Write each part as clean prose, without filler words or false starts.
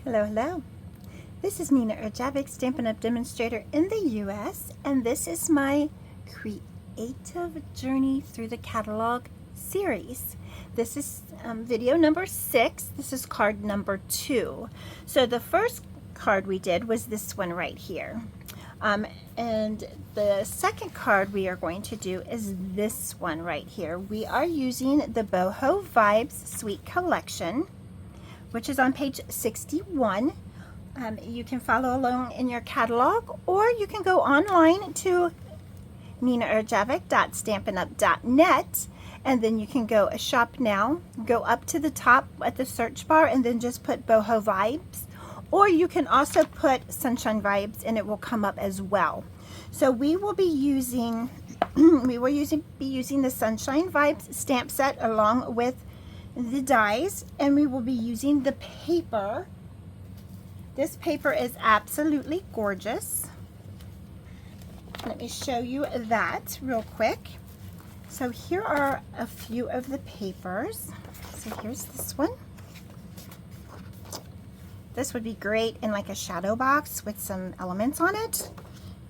Hello, hello. This is Nina Erjavik, Stampin' Up! Demonstrator in the U.S., and this is my Creative Journey Through the Catalog series. This is video number 6. This is card number 2. So the first card we did was this one right here. And the second card we are going to do is this one right here. We are using the Boho Vibes Sweet Collection, which is on page 61. You can follow along in your catalog, or you can go online to ninaerjavik.stampinup.net, and then you can go shop now, go up to the top at the search bar, and then just put Boho Vibes, or you can also put Sunshine Vibes and it will come up as well. So we will be using be using the Sunshine Vibes stamp set along with the dies, and we will be using the paper. This paper is absolutely gorgeous. Let me show you that real quick. So here are a few of the papers. So here's this one. This would be great in like a shadow box with some elements on it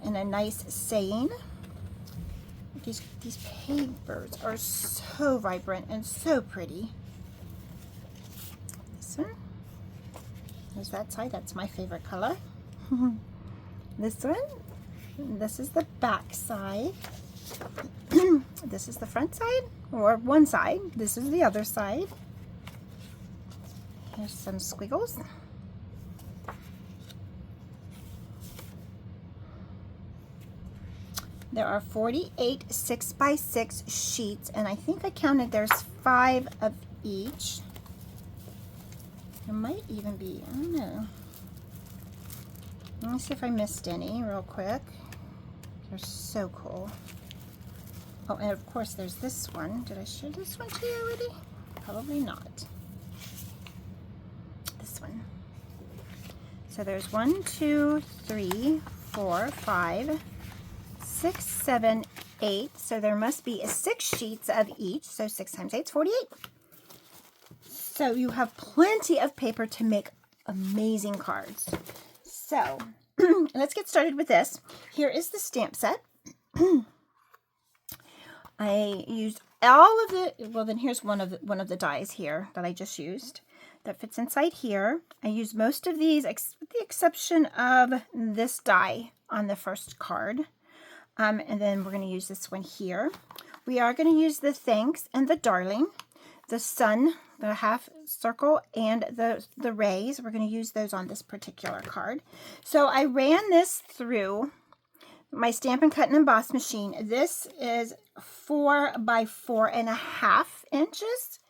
and a nice saying. These papers are so vibrant and so pretty. This one. There's that side. That's my favorite color. This one. This is the back side. This is the front side, or one side. This is the other side. Here's some squiggles. There are 48 6x6 sheets, and I think I counted there's 5 of each. There might even be, I don't know. Let me see if I missed any real quick. They're so cool. Oh, and of course there's this one. Did I show this one to you already? Probably not. This one. So there's 1, 2, 3, 4, 5, 6, 7, 8. So there must be 6 sheets of each. So 6 times 8 is 48. So you have plenty of paper to make amazing cards. So let's get started with this. Here is the stamp set. I used all of the, well then here's one of the dies here that I just used that fits inside here. I used most of these with the exception of this die on the first card. And then we're going to use this one here. We are going to use the Thanks and the Darling, the Sun, the half circle, and the rays. We're going to use those on this particular card. So I ran this through my Stampin' Cut and Emboss machine. This is 4 by 4.5 inches.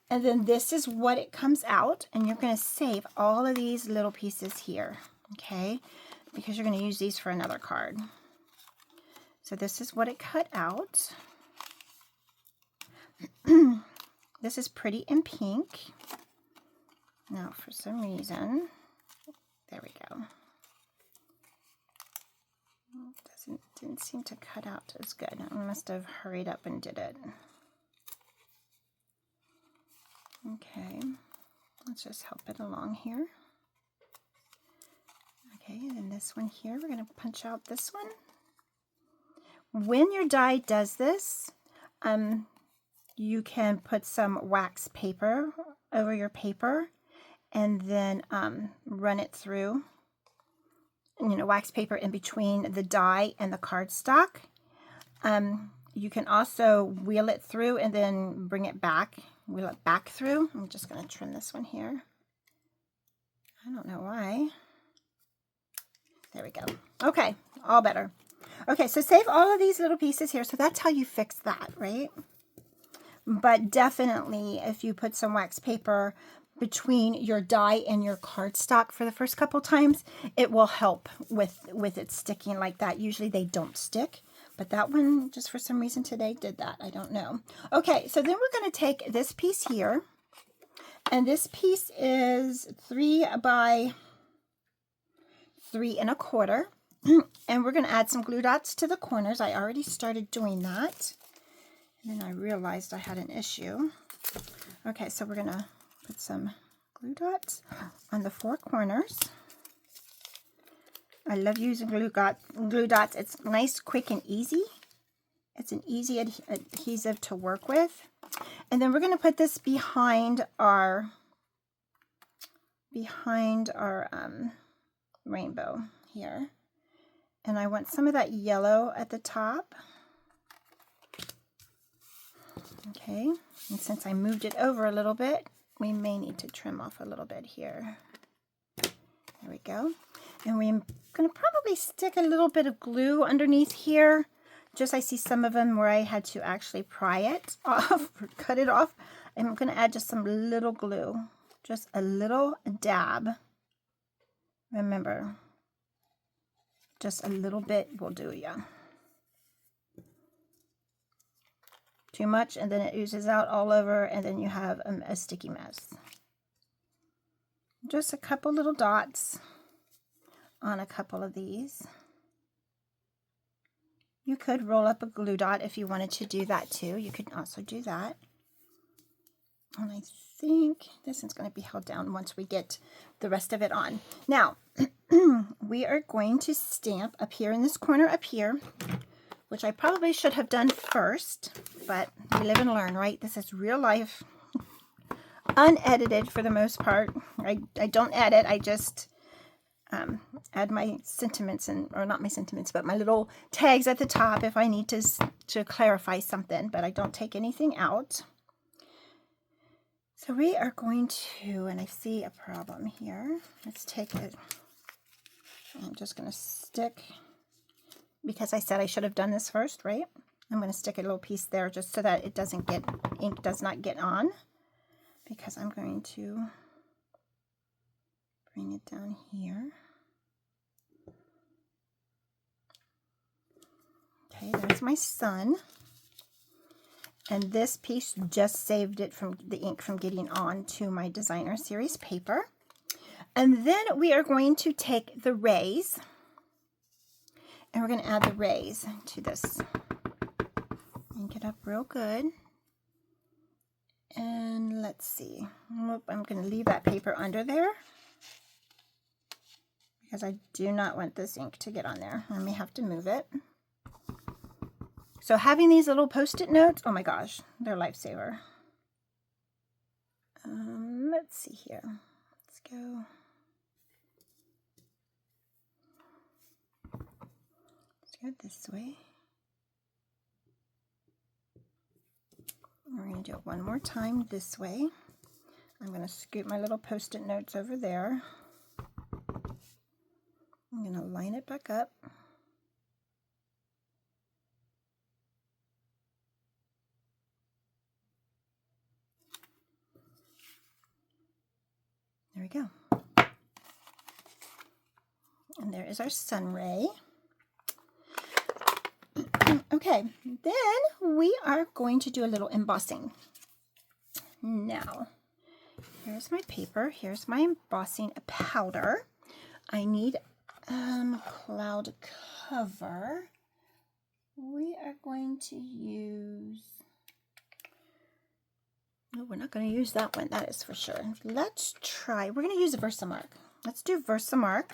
And then this is what it comes out. And you're going to save all of these little pieces here, okay? Because you're going to use these for another card. So this is what it cut out. This is pretty in pink. Now, for some reason, there we go. Didn't seem to cut out as good. I must have hurried up and did it. Okay, let's just help it along here. Okay, and then this one here, we're going to punch out this one. When your die does this, you can put some wax paper over your paper and then run it through, wax paper in between the die and the cardstock. You can also wheel it through and then bring it back, wheel it back through. I'm just going to trim this one here. I don't know why. There we go. Okay, all better. Okay, so save all of these little pieces here. So that's how you fix that, right? But definitely, if you put some wax paper between your die and your cardstock for the first couple times, it will help with it sticking like that. Usually they don't stick, but that one, just for some reason today, did that. I don't know. Okay, so then we're going to take this piece here, and this piece is 3 by 3.25, and we're going to add some glue dots to the corners. I already started doing that. And then I realized I had an issue. Okay, so we're going to put some glue dots on the 4 corners. I love using glue dots. It's nice, quick, and easy. It's an easy adhesive to work with. And then we're going to put this behind our rainbow here. And I want some of that yellow at the top. Okay, and since I moved it over a little bit, we may need to trim off a little bit here. There we go. And we're going to probably stick a little bit of glue underneath here. Just I see some of them where I had to actually pry it off or cut it off. I'm going to add just some little glue, just a little dab. Remember, just a little bit will do ya. Too much and then it oozes out all over and then you have a sticky mess. Just a couple little dots on a couple of these. You could roll up a glue dot if you wanted to do that too. You could also do that. And I think this is going to be held down once we get the rest of it on. Now, we are going to stamp up here in this corner up here, which I probably should have done first, but we live and learn, right? This is real life, unedited for the most part. I don't edit, I just add my sentiments, or not my sentiments, but my little tags at the top if I need to clarify something, but I don't take anything out. So we are going to, and I see a problem here. Let's take it. I'm just going to stick, because I said I should have done this first, right? I'm going to stick a little piece there just so that it doesn't get, ink does not get on, because I'm going to bring it down here. Okay, there's my sun. And this piece just saved it from the ink from getting on to my designer series paper. And then we are going to take the rays, and we're going to add the rays to this. Ink it up real good. And let's see. I'm going to leave that paper under there because I do not want this ink to get on there. I may have to move it. So having these little post-it notes, oh my gosh, they're a lifesaver. Let's see here. Let's go. Let's go this way. We're going to do it one more time this way. I'm going to scoot my little post-it notes over there. I'm going to line it back up. There we go. And there is our sun ray. Okay, then we are going to do a little embossing. Now, here's my paper. Here's my embossing powder. I need cloud cover. We are going to use... No, we're not going to use that one. That is for sure. Let's try. We're going to use a Versamark. Let's do Versamark.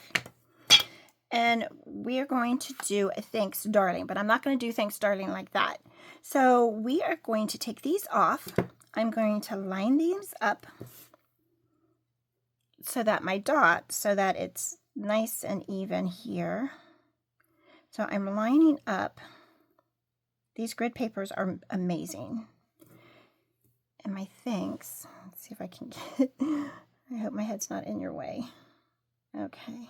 And we are going to do a Thanks Darling, but I'm not going to do Thanks Darling like that. So we are going to take these off. I'm going to line these up so that my dot, so that it's nice and even here. So I'm lining up. These grid papers are amazing. And my thanks, let's see if I can get, I hope my head's not in your way. Okay.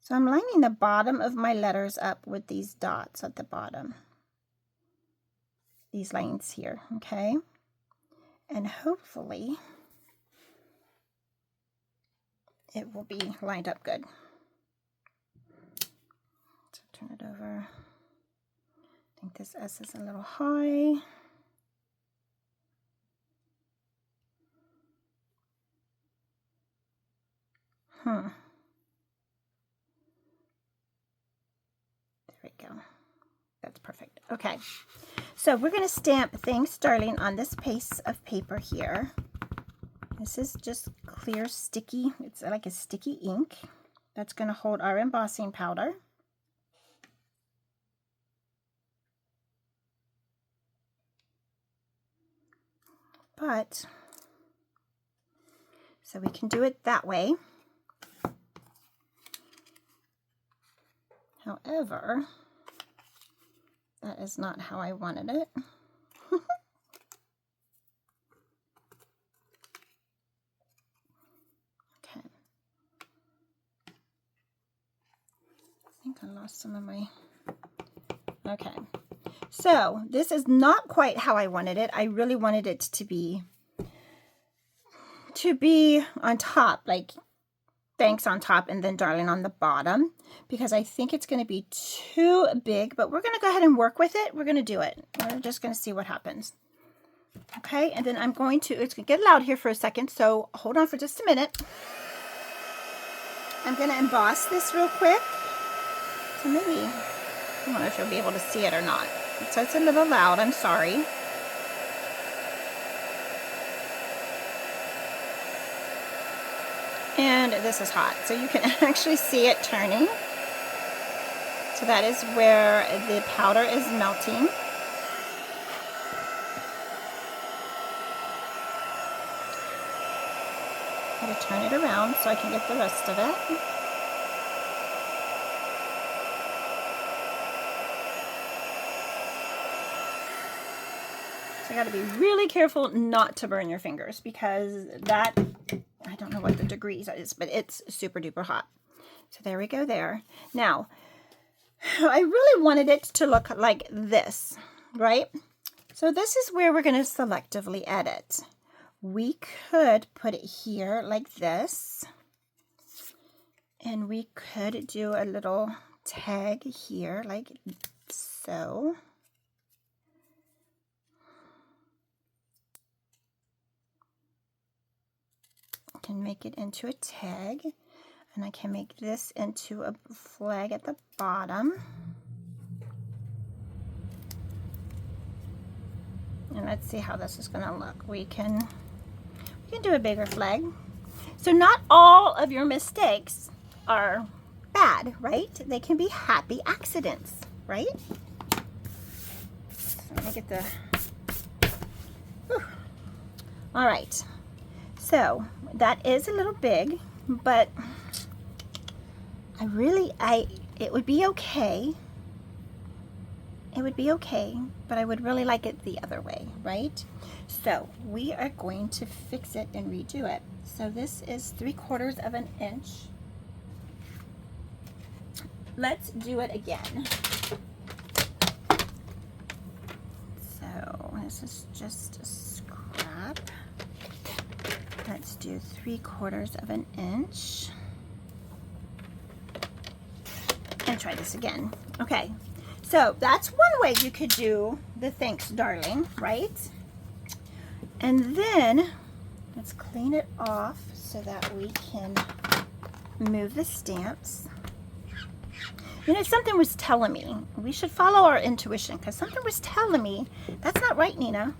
So I'm lining the bottom of my letters up with these dots at the bottom. These lines here, okay? And hopefully it will be lined up good. So turn it over. I think this S is a little high. There we go. That's perfect. Okay, so we're going to stamp Thanks Darling on this piece of paper here. This is just clear sticky, it's like a sticky ink that's going to hold our embossing powder. But, so we can do it that way. However, that is not how I wanted it. Okay. I think I lost some of my... Okay. So, this is not quite how I wanted it. I really wanted it to be on top, like thanks on top and then darling on the bottom, because I think it's going to be too big, but we're going to go ahead and work with it. We're going to do it. We're just going to see what happens. Okay, and then I'm going to, it's going to get loud here for a second, so hold on for just a minute. I'm going to emboss this real quick. So maybe, I don't know if you'll be able to see it or not. So it's a little loud, I'm sorry. And this is hot, so you can actually see it turning. So that is where the powder is melting. I'm going to turn it around so I can get the rest of it. So I got to be really careful not to burn your fingers, because that, I don't know what the degrees is, but it's super duper hot. So there we go there. Now, I really wanted it to look like this, right? So this is where we're going to selectively edit. We could put it here like this, and we could do a little tag here like so. I can make it into a tag, and I can make this into a flag at the bottom. And let's see how this is going to look. We can do a bigger flag. So not all of your mistakes are bad, right? They can be happy accidents, right? So let me get the... Whew. All right. So that is a little big, but it would be okay. It would be okay, but I would really like it the other way, right? So we are going to fix it and redo it. So this is 3/4 of an inch. Let's do it again. So this is just a scrap. Let's do 3/4 of an inch. And try this again. Okay. So that's one way you could do the thanks darling, right? And then let's clean it off so that we can move the stamps. You know, something was telling me we should follow our intuition, because something was telling me that's not right, Nina.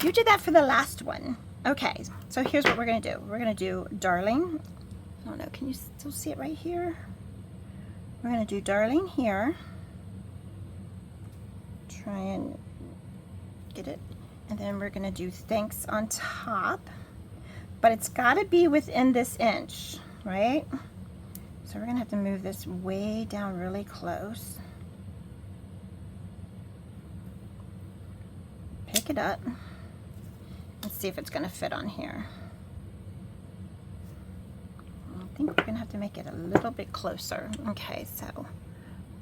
You did that for the last one. Okay, so here's what we're going to do. We're going to do darling. I don't know, can you still see it right here? We're going to do darling here. Try and get it, and then we're going to do thanks on top, but it's got to be within this inch, right? So we're going to have to move this way down really close. Pick it up. Let's see if it's going to fit on here. I think we're going to have to make it a little bit closer. Okay, so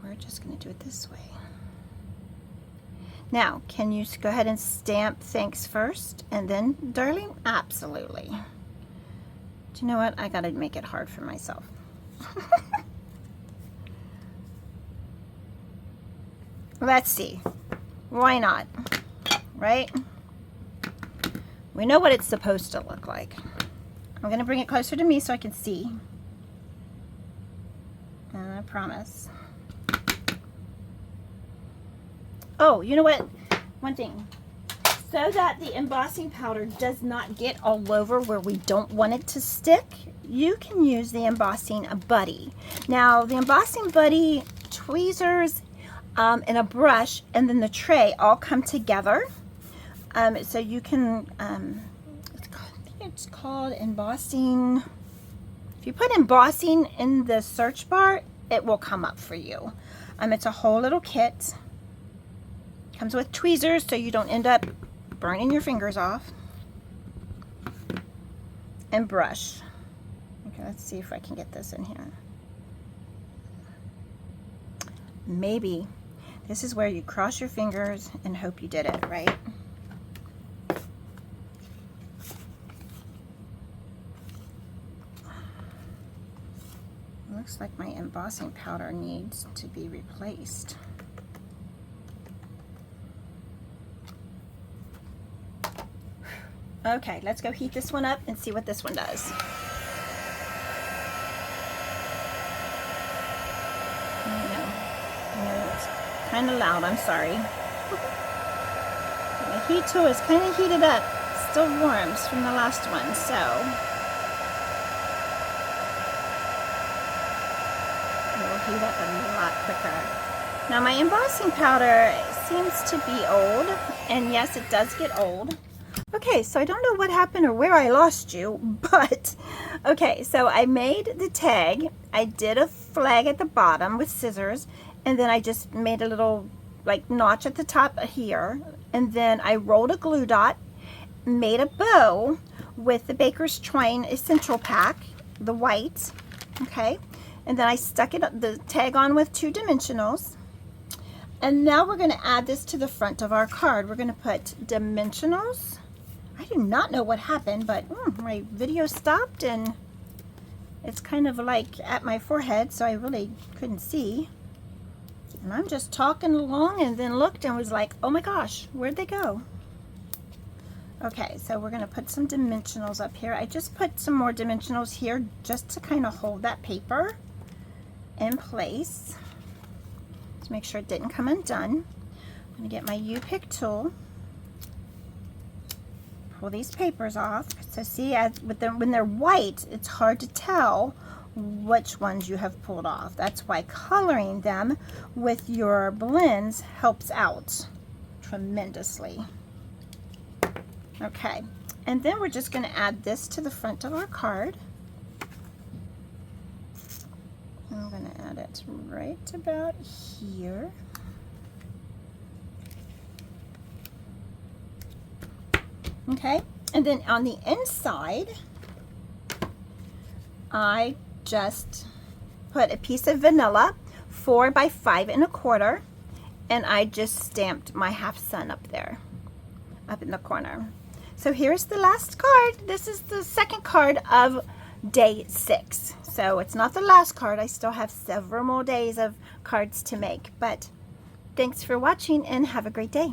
we're just going to do it this way. Now, can you go ahead and stamp thanks first and then darling? Absolutely. Do you know what? I gotta make it hard for myself. Let's see. Why not? Right? We know what it's supposed to look like. I'm gonna bring it closer to me so I can see. And I promise. Oh, you know what? One thing. So that the embossing powder does not get all over where we don't want it to stick, you can use the embossing buddy. Now, the embossing buddy, tweezers, and a brush, and then the tray all come together. So you can, I think it's called embossing. If you put embossing in the search bar, it will come up for you. It's a whole little kit. Comes with tweezers so you don't end up burning your fingers off. And brush. Okay, let's see if I can get this in here. Maybe. This is where you cross your fingers and hope you did it, right? Looks like my embossing powder needs to be replaced. Okay, let's go heat this one up and see what this one does. I know it's kind of loud, I'm sorry. The heat tool is kind of heated up, still warms from the last one, so it will heat up a lot quicker. Now my embossing powder seems to be old, and yes, it does get old. Okay, so I don't know what happened or where I lost you, but okay, so I made the tag. I did a flag at the bottom with scissors, and then I just made a little like notch at the top here, and then I rolled a glue dot, made a bow with the Baker's Twine Essential Pack, the white, okay, and then I stuck the tag on with 2 dimensionals. And now we're going to add this to the front of our card. We're going to put dimensionals. I do not know what happened, but my video stopped and it's kind of like at my forehead, so I really couldn't see. And I'm just talking along and then looked and was like, oh my gosh, where'd they go? Okay, so we're going to put some dimensionals up here. I just put some more dimensionals here just to kind of hold that paper in place. To make sure it didn't come undone. I'm going to get my U-pick tool. Pull these papers off. So see, when they're white, it's hard to tell which ones you have pulled off. That's why coloring them with your blends helps out tremendously. Okay, and then we're just going to add this to the front of our card. I'm going to add it right about here. Okay, and then on the inside, I just put a piece of vanilla, 4 by 5 1/4, and I just stamped my half sun up there, up in the corner. So here's the last card. This is the second card of day 6. So it's not the last card. I still have several more days of cards to make, but thanks for watching and have a great day.